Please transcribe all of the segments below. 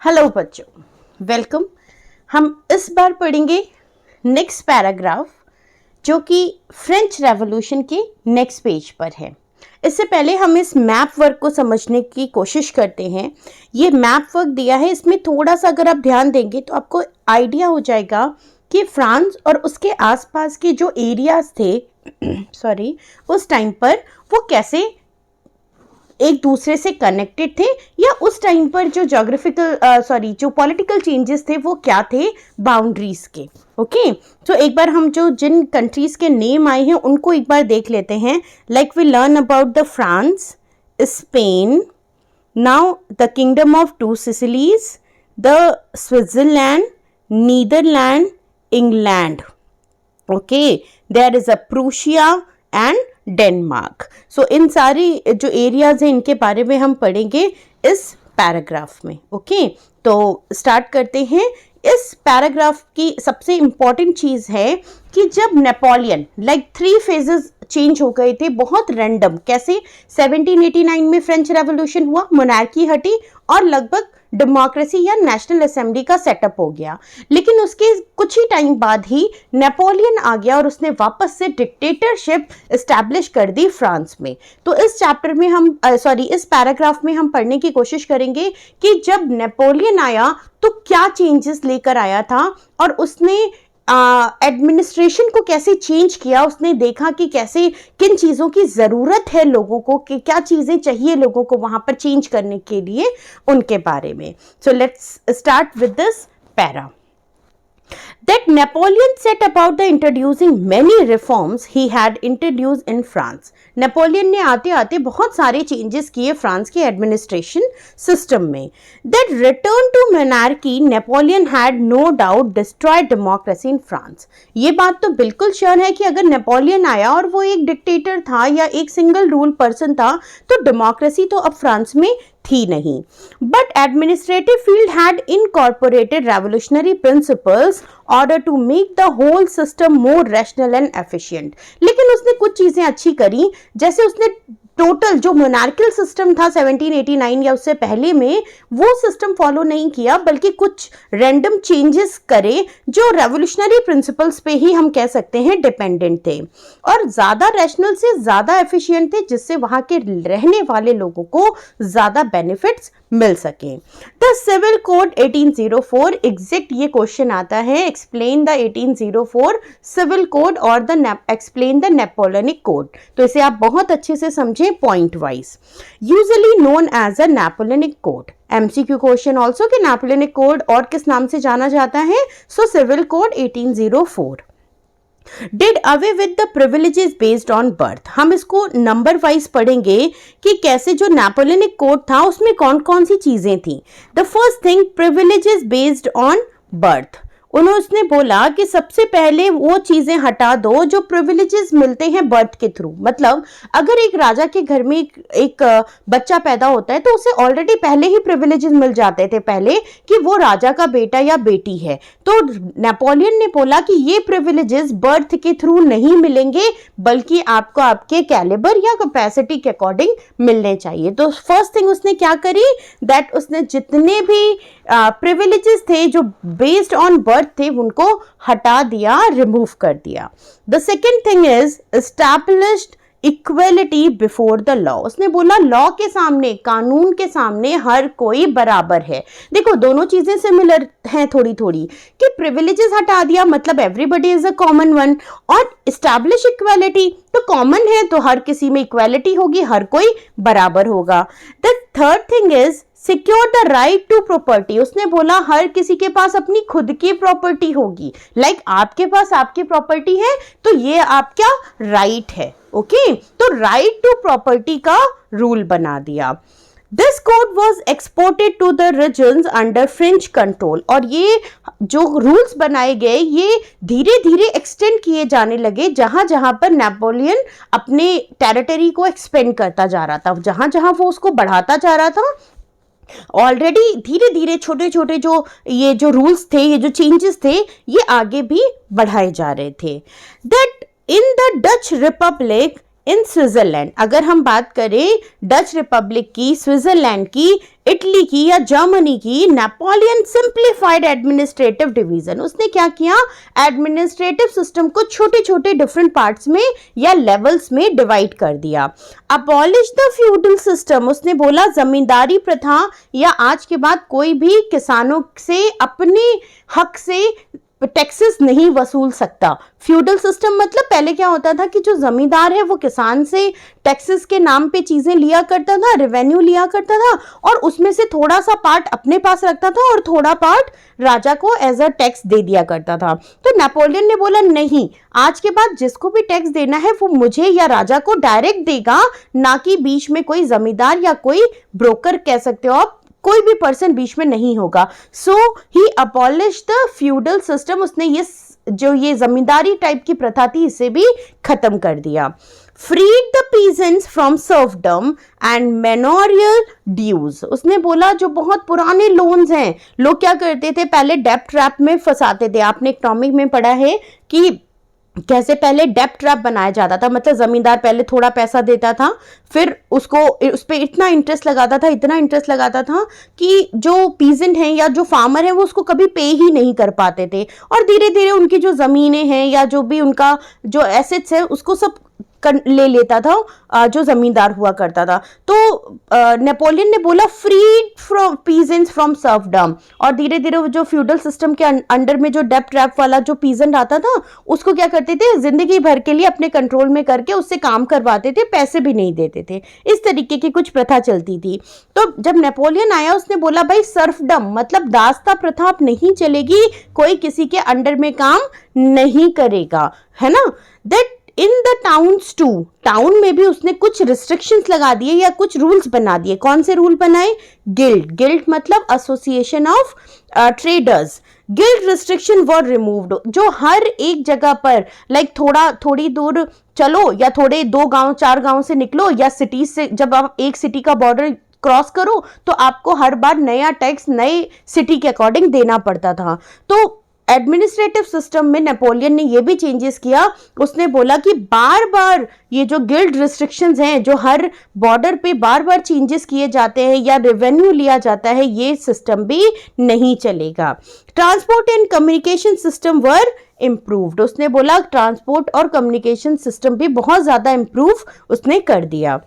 Hello बच्चों, welcome. हम इस बार पढ़ेंगे नेक्स्ट पैराग्राफ जो कि फ्रेंच रेवोल्यूशन के नेक्स्ट पेज पर है। इससे पहले हम इस मैप वर्क को समझने की कोशिश करते हैं। ये मैप वर्क दिया है, इसमें थोड़ा सा अगर आप ध्यान देंगे तो आपको आइडिया हो जाएगा कि फ्रांस और उसके आसपास के जो एरियाज थे उस टाइम पर वो कैसे एक दूसरे से कनेक्टेड थे, या उस टाइम पर जो जो पॉलिटिकल चेंजेस थे वो क्या थे बाउंड्रीज के। ओके, तो एक बार हम जो जिन कंट्रीज के नेम आए हैं उनको एक बार देख लेते हैं। Like we learn about the France, Spain, now the kingdom of two Sicilies, the Switzerland, Netherland, England. Okay, there is a Prussia and Denmark. So इन सारी जो एरियाज हैं इनके बारे में हम पढ़ेंगे इस पैराग्राफ में। ओके, तो स्टार्ट करते हैं। इस पैराग्राफ की सबसे इंपॉर्टेंट चीज है कि जब नेपोलियन 3 फेजेस चेंज हो गए थे, बहुत रैंडम। कैसे? 1789 में फ्रेंच रेवोल्यूशन हुआ, मोनार्की हटी और लगभग डेमोक्रेसी या नेशनल असेंबली का सेटअप हो गया। लेकिन उसके कुछ ही टाइम बाद ही नेपोलियन आ गया और उसने वापस से डिक्टेटरशिप एस्टैब्लिश कर दी फ्रांस में। तो इस चैप्टर में इस पैराग्राफ में हम पढ़ने की कोशिश करेंगे कि जब नेपोलियन आया तो क्या चेंजेस लेकर आया था और उसने एडमिनिस्ट्रेशन को कैसे चेंज किया। उसने देखा कि कैसे किन चीज़ों की ज़रूरत है लोगों को, कि क्या चीज़ें चाहिए लोगों को वहाँ पर चेंज करने के लिए, उनके बारे में। So let's start with this para. That Napoleon set about the introducing many reforms he had introduced in France. Napoleon ने आते आते बहुत सारे चेंजेस किए फ्रांस के एडमिनिस्ट्रेशन सिस्टम में। That return to monarchy, Napoleon had no doubt destroyed democracy in France. ये बात तो बिल्कुल श्योर है कि अगर नेपोलियन आया और वो एक डिक्टेटर था या एक सिंगल रूल पर्सन था तो डेमोक्रेसी तो अब फ्रांस में थी नहीं। But administrative field had incorporated revolutionary principles order to make the whole system more rational and efficient. लेकिन उसने कुछ चीजें अच्छी करी, जैसे उसने टोटल जो मोनार्कियल सिस्टम था 1789 या उससे पहले में, वो सिस्टम फॉलो नहीं किया, बल्कि कुछ रैंडम चेंजेस करे जो रेवोल्यूशनरी प्रिंसिपल्स पे ही हम कह सकते हैं डिपेंडेंट थे, और ज्यादा रैशनल से ज्यादा एफिशिएंट थे, जिससे वहां के रहने वाले लोगों को ज्यादा बेनिफिट्स मिल सके। द सिविल कोड 1804 एग्जैक्ट ये क्वेश्चन आता है, एक्सप्लेन द 1804 सिविल कोड और एक्सप्लेन द नेपोलियनिक कोड। तो इसे आप बहुत अच्छे से समझें point wise. Usually known as a Napoleonic code. MCQ question also कि नेपोलियनिक कोड और किस नाम से जाना जाता है? So civil code 1804 did away with the privileges based on birth. हम इसको नंबर वाइज पढ़ेंगे कि कैसे जो नेपोलियनिक कोड था उसमें कौन कौन सी चीजें थी। The first thing, privileges based on birth. उसने बोला कि सबसे पहले वो चीजें हटा दो जो प्रिविलेजेस मिलते हैं बर्थ के थ्रू। मतलब अगर एक राजा के घर में एक बच्चा पैदा होता है तो उसे ऑलरेडी पहले ही प्रिविलेजेस मिल जाते थे पहले कि वो राजा का बेटा या बेटी है। तो नेपोलियन ने बोला कि ये प्रिविलेजेस बर्थ के थ्रू नहीं मिलेंगे, बल्कि आपको आपके कैलिबर या कैपेसिटी के अकॉर्डिंग मिलने चाहिए। तो फर्स्ट थिंग उसने क्या करी, दैट उसने जितने भी प्रिविलेजेस थे जो बेस्ड ऑन बर्थ थे उनको हटा दिया, रिमूव कर दिया। The second thing is established equality before the law. उसने बोला लॉ के सामने, कानून के सामने हर कोई बराबर है। देखो दोनों चीजें सिमिलर हैं थोड़ी थोड़ी, कि प्रिविलेजेस हटा दिया मतलब everybody is a common one, और एस्टैब्लिश इक्वलिटी तो कॉमन है तो हर किसी में इक्वलिटी होगी, हर कोई बराबर होगा। The third thing is secure the right to property. उसने बोला हर किसी के पास अपनी खुद की प्रॉपर्टी होगी। लाइक आपके पास आपकी प्रॉपर्टी है तो ये आपका राइट है। ओके, तो राइट टू प्रॉपर्टी का रूल बना दिया। This code was exported to the regions under French control. और ये जो रूल्स बनाए गए ये धीरे धीरे एक्सटेंड किए जाने लगे जहां जहां पर नेपोलियन अपने टेरिटरी को एक्सपेंड करता जा रहा था, जहां जहां वो उसको बढ़ाता जा रहा था। ऑलरेडी धीरे धीरे छोटे छोटे जो रूल्स थे, ये जो चेंजेस थे, ये आगे भी बढ़ाए जा रहे थे। That in the Dutch Republic in Switzerland, अगर हम बात करें डच रिपब्लिक की, स्विट्जरलैंड की, इटली की या जर्मनी की, नेपोलियन सिंप्लीफाइड एडमिनिस्ट्रेटिव डिवीजन, उसने क्या किया, एडमिनिस्ट्रेटिव सिस्टम को छोटे छोटे डिफरेंट पार्ट्स में या लेवल्स में डिवाइड कर दिया। अबॉलिश द फ्यूडल सिस्टम, उसने बोला जमींदारी प्रथा या आज के बाद कोई भी किसानों से अपने हक से टैक्सेस नहीं वसूल सकता। फ्यूडल सिस्टम मतलब पहले क्या होता था कि जो जमींदार है वो किसान से टैक्सेस के नाम पे चीजें लिया करता था, रेवेन्यू लिया करता था और उसमें से थोड़ा सा पार्ट अपने पास रखता था और थोड़ा पार्ट राजा को एज अ टैक्स दे दिया करता था। तो नेपोलियन ने बोला नहीं, आज के बाद जिसको भी टैक्स देना है वो मुझे या राजा को डायरेक्ट देगा, ना कि बीच में कोई जमींदार या कोई ब्रोकर कह सकते हो आप, कोई भी पर्सन बीच में नहीं होगा। सो ही अबॉलिश द फ्यूडल सिस्टम, उसने ये जमींदारी टाइप की प्रथा थी इसे भी खत्म कर दिया। Freed the peasants from serfdom and manorial dues, उसने बोला जो बहुत पुराने लोन्स हैं, लोग क्या करते थे पहले डेब्ट ट्रैप में फंसाते थे। आपने इकोनॉमिक में पढ़ा है कि कैसे पहले डेब्ट ट्रैप बनाया जाता था, मतलब जमींदार पहले थोड़ा पैसा देता था, फिर उसको उस पर इतना इंटरेस्ट लगाता था कि जो पीजेंट हैं या जो फार्मर है वो उसको कभी पे ही नहीं कर पाते थे और धीरे धीरे उनकी जो जमीनें हैं या जो भी उनका जो एसेट्स है उसको सब ले लेता था जो जमींदार हुआ करता था। तो नेपोलियन ने बोला freed from peasants from serfdom, और धीरे धीरे जो फ्यूडल सिस्टम के अंडर में जो डेब्ट ट्रैप वाला जो पीजेंट आता था उसको क्या करते थे, जिंदगी भर के लिए अपने कंट्रोल में करके उससे काम करवाते थे, पैसे भी नहीं देते थे। इस तरीके की कुछ प्रथा चलती थी। तो जब नेपोलियन आया उसने बोला भाई सर्फडम मतलब दासता प्रथा अब नहीं चलेगी, कोई किसी के अंडर में काम नहीं करेगा, है ना। That in the towns too, town में भी उसने कुछ रिस्ट्रिक्शंस लगा दिए या कुछ रूल्स बना दिए। कौन से रूल बनाए, गिल्ड मतलब association of traders, guild restriction were removed, जो हर एक जगह पर लाइक थोड़ी दूर चलो या थोड़े 2 गांव 4 गांव से निकलो या सिटी से, जब आप एक सिटी का बॉर्डर क्रॉस करो तो आपको हर बार नया टैक्स नए सिटी के अकॉर्डिंग देना पड़ता था। तो एडमिनिस्ट्रेटिव सिस्टम में नेपोलियन ने ये भी चेंजेस किया। उसने बोला कि बार बार ये जो गिल्ड रिस्ट्रिक्शंस हैं, जो हर बॉर्डर पे बार बार चेंजेस किए जाते हैं या रेवेन्यू लिया जाता है, ये सिस्टम भी नहीं चलेगा। Transport and communication system were improved, उसने बोला ट्रांसपोर्ट और कम्युनिकेशन सिस्टम भी बहुत ज्यादा इम्प्रूव उसने कर दिया।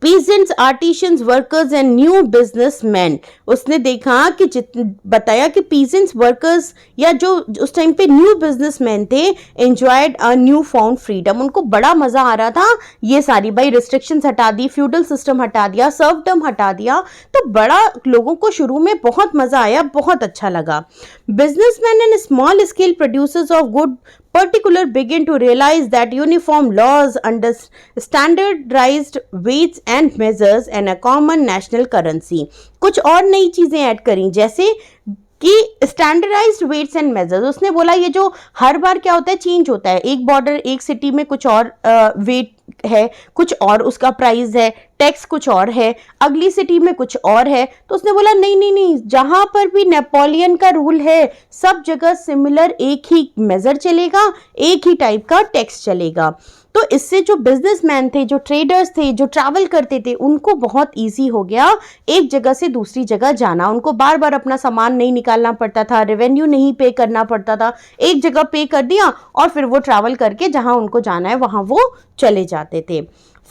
Peasants, artisans, workers and new businessman, उसने देखा कि बताया कि पीजेंट्स, वर्कर्स या जो उस टाइम पे न्यू बिजनेसमैन थे enjoyed a new found freedom, उनको बड़ा मजा आ रहा था। ये सारी भाई रिस्ट्रिक्शंस हटा दी, फ्यूडल सिस्टम हटा दिया, सर्फडम हटा दिया, तो बड़ा लोगों को शुरू में बहुत मजा आया, बहुत अच्छा लगा। Businessman and small scale producers of good particular begin to realize that uniform laws under standardized weights and measures and a common national currency, कुछ और नई चीजें ऐड करी, जैसे कि स्टैंडर्डाइज्ड वेट्स एंड मेजर्स। उसने बोला ये जो हर बार क्या होता है, चेंज होता है, एक बॉर्डर एक सिटी में कुछ और वेट है, कुछ और उसका प्राइस है, टैक्स कुछ और है, अगली सिटी में कुछ और है। तो उसने बोला नहीं, जहां पर भी नेपोलियन का रूल है सब जगह सिमिलर एक ही मेजर चलेगा, एक ही टाइप का टैक्स चलेगा। तो इससे जो बिजनेसमैन थे, जो ट्रेडर्स थे, जो ट्रैवल करते थे, उनको बहुत इजी हो गया एक जगह से दूसरी जगह जाना। उनको बार बार अपना सामान नहीं निकालना पड़ता था, रेवेन्यू नहीं पे करना पड़ता था, एक जगह पे कर दिया और फिर वो ट्रैवल करके जहां उनको जाना है वहां वो चले जाते थे।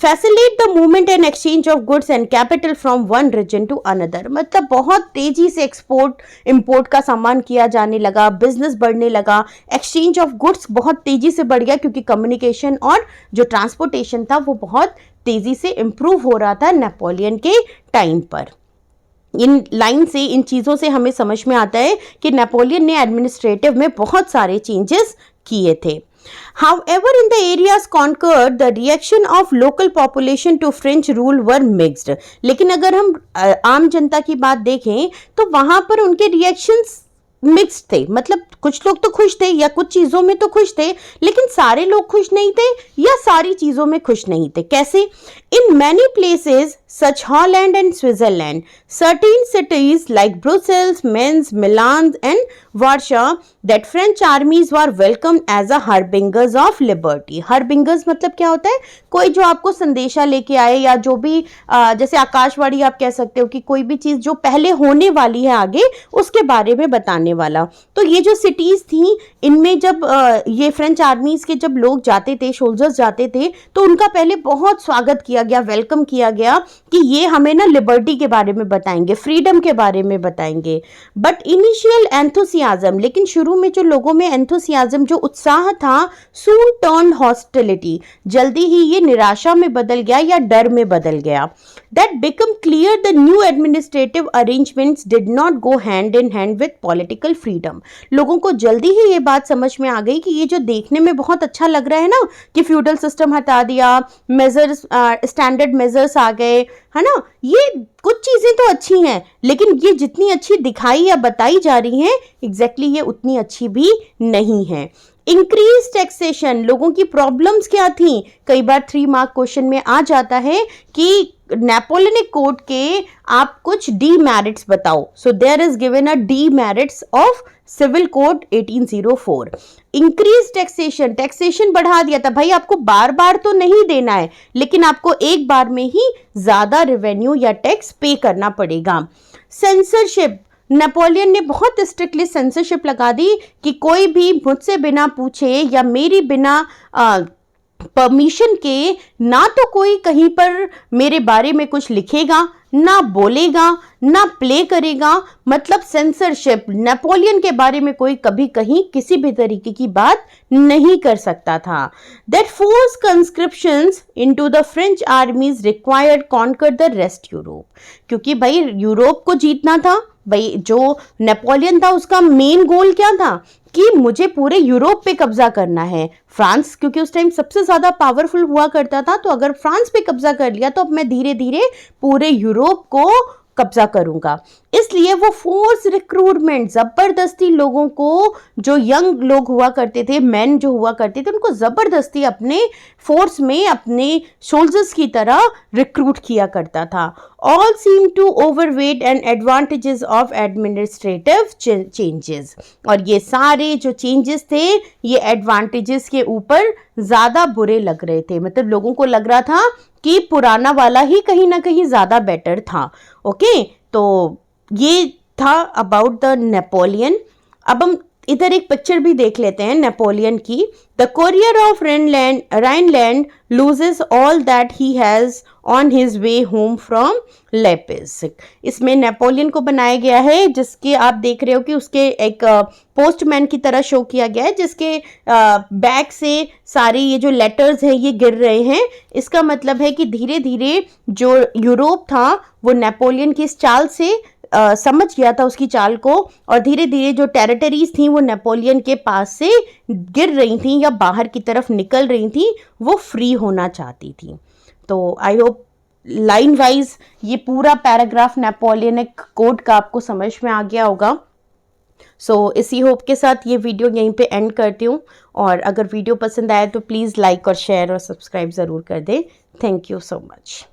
Facilitate the movement and exchange of goods and capital from one region to another, मतलब बहुत तेजी से एक्सपोर्ट इंपोर्ट का सामान किया जाने लगा, बिजनेस बढ़ने लगा, एक्सचेंज ऑफ गुड्स बहुत तेजी से बढ़ गया क्योंकि कम्युनिकेशन और जो ट्रांसपोर्टेशन था वो बहुत तेजी से इंप्रूव हो रहा था नेपोलियन के टाइम पर। इन लाइन से, इन चीज़ों से हमें समझ में आता है कि नेपोलियन ने एडमिनिस्ट्रेटिव में बहुत सारे चेंजेस किए थे। However, in the areas conquered, the reaction of local population to French rule were mixed. लेकिन अगर हम आम जनता की बात देखें तो वहां पर उनके रिएक्शंस मिक्स्ड थे, मतलब कुछ लोग तो खुश थे या कुछ चीजों में तो खुश थे, लेकिन सारे लोग खुश नहीं थे या सारी चीजों में खुश नहीं थे। कैसे? In many places such Holland and Switzerland. Certain cities like Brussels, Mainz, Milan and Warsaw that French armies were welcomed as a harbingers of liberty. Harbingers मतलब क्या होता है? कोई जो आपको संदेशा लेके आए, या जो भी जैसे आकाशवाणी आप कह सकते हो कि कोई भी चीज जो पहले होने वाली है आगे, उसके बारे में बताने वाला। तो ये जो सिटीज थी, इनमें जब ये फ्रेंच आर्मीज के जब लोग जाते थे, सोल्जर्स जाते थे, तो उनका पहले बहुत स्वागत किया गया, वेलकम किया गया कि ये हमें ना लिबर्टी के बारे में बताएंगे, फ्रीडम के बारे में बताएंगे। बट इनिशियल एंथुसियाज्म, लेकिन शुरू में जो लोगों में एंथुसियाज्म, जो उत्साह था, सून टर्न हॉस्टिलिटी, जल्दी ही ये निराशा में बदल गया या डर में बदल गया। That become clear the new administrative arrangements did not go hand in hand with political freedom. लोगों को जल्दी ही ये बात समझ में आ गई कि ये जो देखने में बहुत अच्छा लग रहा है ना, कि फ्यूडल सिस्टम हटा दिया, मेजर्स, स्टैंडर्ड मेजर्स आ गए, है ना, ये कुछ चीजें तो अच्छी हैं, लेकिन ये जितनी अच्छी दिखाई या बताई जा रही हैं, एग्जैक्टली ये उतनी अच्छी भी नहीं है। इंक्रीज टैक्सेशन, लोगों की प्रॉब्लम्स क्या थी? कई बार 3 मार्क क्वेश्चन में आ जाता है कि नेपोलियनिक कोड के आप कुछ डीमेरिट्स बताओ। So there is given a demerits of civil code 1804। Increase taxation, taxation बढ़ा दिया था, भाई आपको बार बार तो नहीं देना है, लेकिन आपको एक बार में ही ज्यादा रेवेन्यू या टैक्स पे करना पड़ेगा। सेंसरशिप, नेपोलियन ने बहुत स्ट्रिक्टली सेंसरशिप लगा दी कि कोई भी मुझसे बिना पूछे या मेरी बिना परमिशन के ना तो कोई कहीं पर मेरे बारे में कुछ लिखेगा, ना बोलेगा, ना प्ले करेगा। मतलब सेंसरशिप, नेपोलियन के बारे में कोई कभी कहीं किसी भी तरीके की बात नहीं कर सकता था। That force conscriptions into the French armies required conquer the rest Europe, क्योंकि भाई यूरोप को जीतना था। भाई जो नेपोलियन था उसका मेन गोल क्या था कि मुझे पूरे यूरोप पे कब्जा करना है। फ्रांस क्योंकि उस टाइम सबसे ज्यादा पावरफुल हुआ करता था, तो अगर फ्रांस पे कब्जा कर लिया तो अब मैं धीरे धीरे पूरे यूरोप को कब्जा करूंगा। इसलिए वो फोर्स रिक्रूटमेंट, जबरदस्ती लोगों को, जो यंग लोग हुआ करते थे, मेन जो हुआ करते थे, उनको जबरदस्ती अपने फोर्स में अपने सोल्जर्स की तरह रिक्रूट किया करता था। All seem to overweight and advantages of administrative changes, और ये सारे जो चेंजेस थे ये एडवांटेजेस के ऊपर ज्यादा बुरे लग रहे थे। मतलब लोगों को लग रहा था कि पुराना वाला ही कहीं ना कहीं ज्यादा बेटर था। ओके, तो ये था अबाउट द नेपोलियन। अब हम इधर एक पिक्चर भी देख लेते हैं नेपोलियन की। The courier of Rhineland loses all that he has on his way home from Leipzig. इसमें नेपोलियन को बनाया गया है, जिसके आप देख रहे हो कि उसके एक पोस्टमैन की तरह शो किया गया है, जिसके बैक से सारे ये जो लेटर्स हैं ये गिर रहे हैं। इसका मतलब है कि धीरे धीरे जो यूरोप था वो नेपोलियन की इस चाल से समझ गया था उसकी चाल को, और धीरे धीरे जो टेरिटरीज थी वो नेपोलियन के पास से गिर रही थी या बाहर की तरफ निकल रही थी, वो फ्री होना चाहती थी। तो आई होप लाइन वाइज ये पूरा पैराग्राफ नेपोलियनिक कोड का आपको समझ में आ गया होगा। सो इसी होप के साथ ये वीडियो यहीं पे एंड करती हूँ, और अगर वीडियो पसंद आए तो प्लीज़ लाइक और शेयर और सब्सक्राइब ज़रूर कर दें। Thank you so much.